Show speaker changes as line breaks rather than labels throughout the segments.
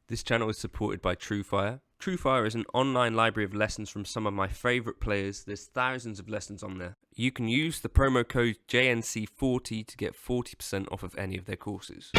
This channel is supported by TrueFire. TrueFire is an online library of lessons from some of my favourite players. There's thousands of lessons on there. You can use the promo code JNC40 to get 40% off of any of their courses.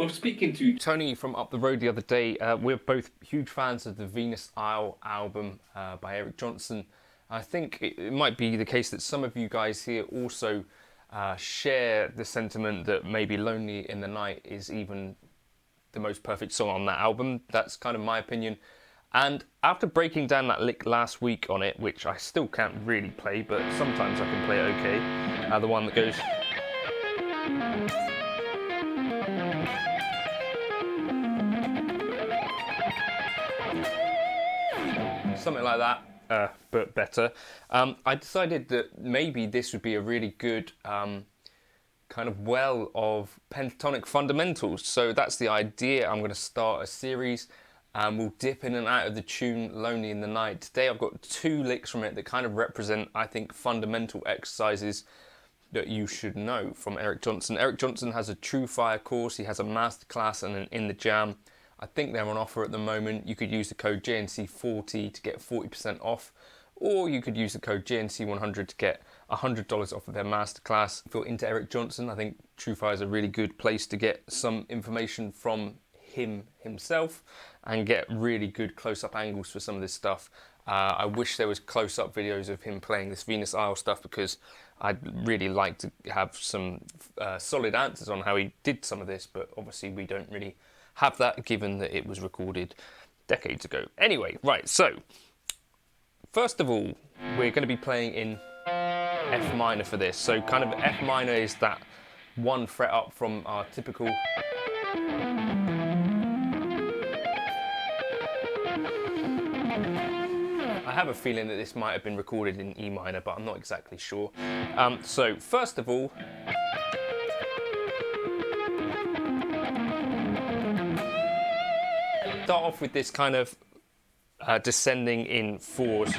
Speaking to Tony from up the road the other day, we're both huge fans of the Venus Isle album by Eric Johnson. I think it might be the case that some of you guys here also share the sentiment that maybe Lonely in the Night is even the most perfect song on that album. That's kind of my opinion. And after breaking down that lick last week on it, which I still can't really play, but sometimes I can play it okay, the one that goes... something like that, but better. I decided that maybe this would be a really good kind of well of pentatonic fundamentals. So that's the idea. I'm going to start a series and we'll dip in and out of the tune Lonely in the Night. Today I've got 2 licks from it that kind of represent, I think, fundamental exercises that you should know from Eric Johnson. Eric Johnson has a TrueFire course, he has a masterclass and an In the Jam. I think they're on offer at the moment. You could use the code JNC40 to get 40% off, or you could use the code JNC100 to get $100 off of their masterclass. If you're into Eric Johnson, I think TrueFire is a really good place to get some information from himself and get really good close-up angles for some of this stuff. I wish there was close-up videos of him playing this Venus Isle stuff because I'd really like to have some solid answers on how he did some of this, but obviously we don't really have that given that it was recorded decades ago. Anyway, right, so first of all, we're going to be playing in F minor for this. So kind of F minor is that 1 fret up from our typical... I have a feeling that this might have been recorded in E minor, but I'm not exactly sure. So first of all, start off with this kind of descending in 4s.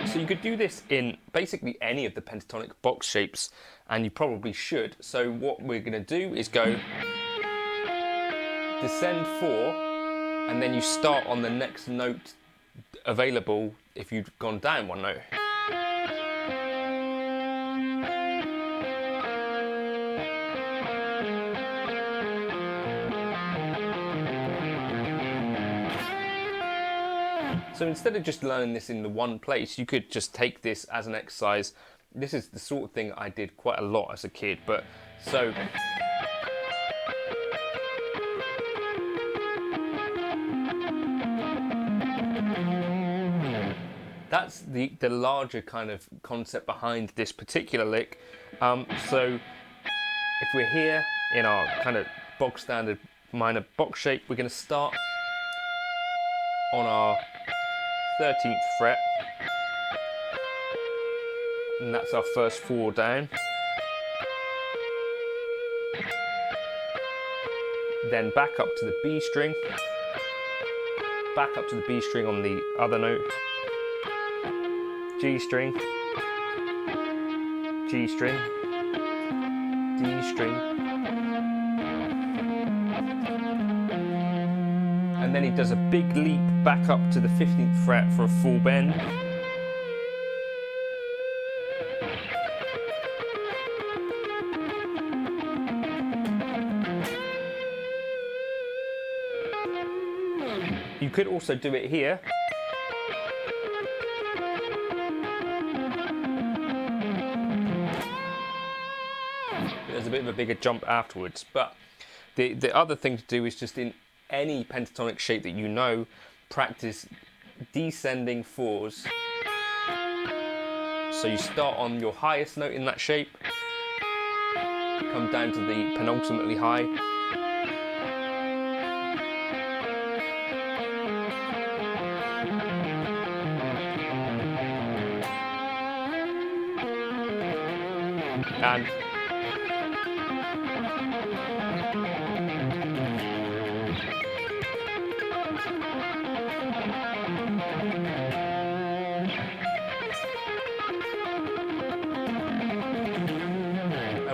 So you could do this in basically any of the pentatonic box shapes, and you probably should. So what we're going to do is go descend 4, and then you start on the next note available if you've gone down 1 note. So instead of just learning this in the one place, you could just take this as an exercise. This is the sort of thing I did quite a lot as a kid, but so that's the larger kind of concept behind this particular lick. So if we're here in our kind of bog standard minor box shape, we're going to start on our 13th fret, and that's our first 4 down. then back up to the B string, back up to the B string on the other note, G string, G string, D string, and then he does a big leap back up to the 15th fret for a full bend. You could also do it here. There's a bit of a bigger jump afterwards, but the other thing to do is just in any pentatonic shape that you know, practice descending fours. So you start on your highest note in that shape, come down to the penultimately high, and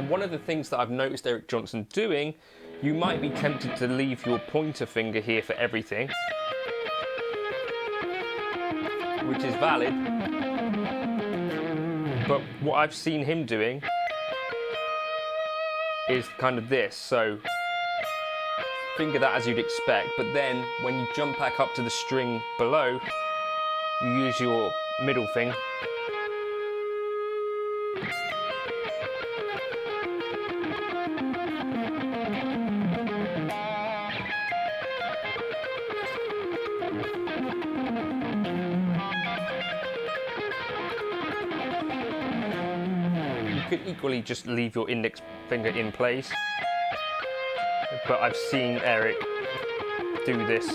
one of the things that I've noticed Eric Johnson doing, you might be tempted to leave your pointer finger here for everything, which is valid, but what I've seen him doing is kind of this, so finger that as you'd expect, but then when you jump back up to the string below, you use your middle finger. You could equally just leave your index finger in place, but I've seen Eric do this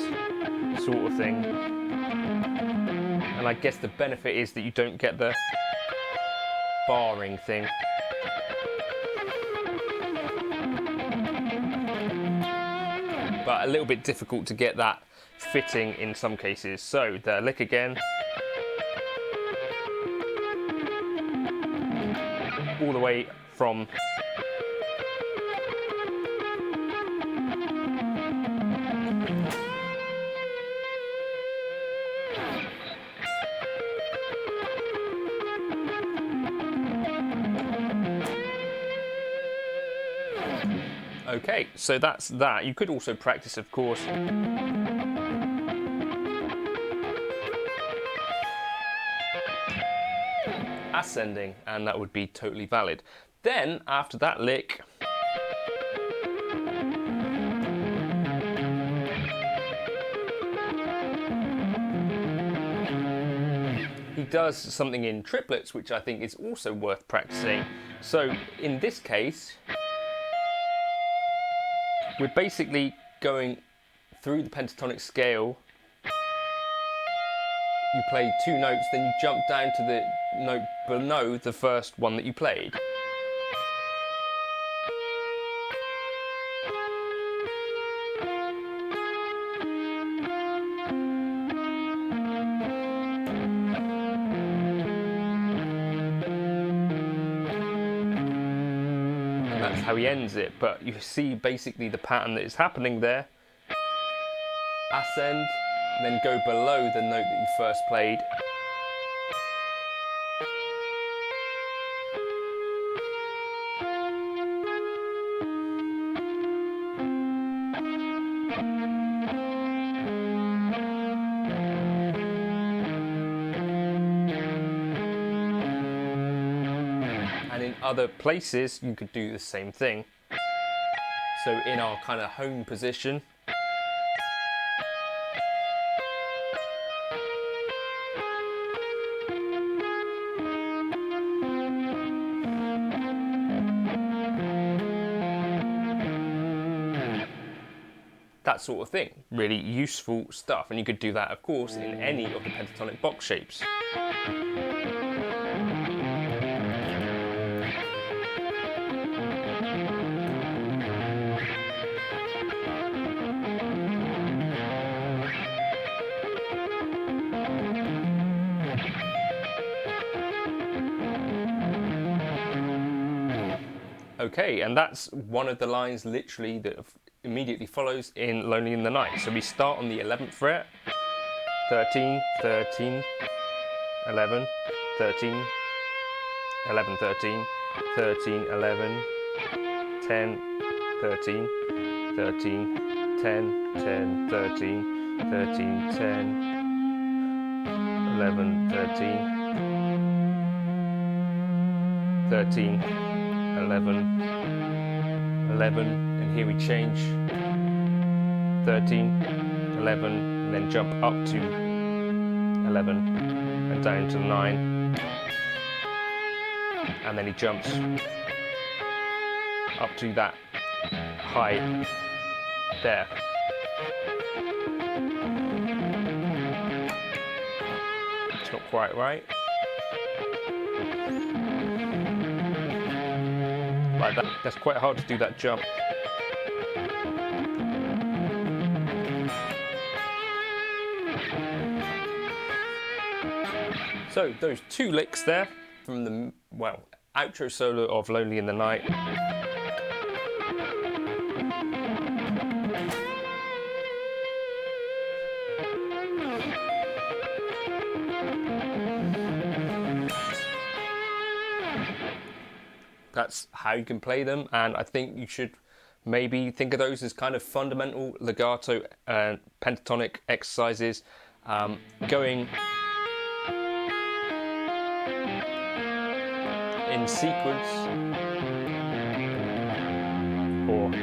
sort of thing, and I guess the benefit is that you don't get the barring thing. But a little bit difficult to get that fitting in some cases. So the lick again, all the way from okay, so that's that. You could also practice, of course, ascending, and that would be totally valid. Then, after that lick, he does something in triplets, which I think is also worth practicing. So, in this case, we're basically going through the pentatonic scale. You play two notes, then you jump down to the note below the first one that you played. And that's how he ends it, but you see basically the pattern that is happening there. Ascend, then go below the note that you first played. And in other places, you could do the same thing. So in our kind of home position, that sort of thing. Really useful stuff, and you could do that, of course, in any of the pentatonic box shapes. Okay, and that's one of the lines literally that immediately follows in Lonely in the Night. So we start on the 11th fret, 13, 13, 11, 13, 11, 13, 13, 11, 10, 13, 13, 10, 10, 13, 13, 10, 11, 13, 13, 11, 11, and here we change 13, 11, and then jump up to 11 and down to 9, and then he jumps up to that high there. It's not quite right. Like that. That's quite hard to do that jump. So those 2 licks there from the, well, outro solo of Lonely in the Night. That's how you can play them, and I think you should maybe think of those as kind of fundamental legato and pentatonic exercises, going in sequence or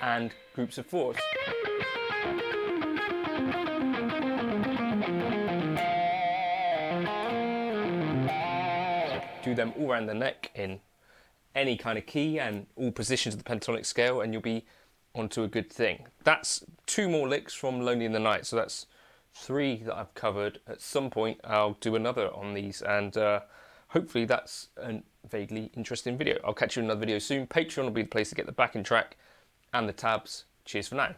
and groups of 4s. Do them all around the neck in any kind of key and all positions of the pentatonic scale, and you'll be onto a good thing. That's 2 more licks from Lonely in the Night, so that's 3 that I've covered. At some point I'll do another on these, and hopefully that's a vaguely interesting video. I'll catch you in another video soon. Patreon will be the place to get the backing track and the tabs. Cheers for now.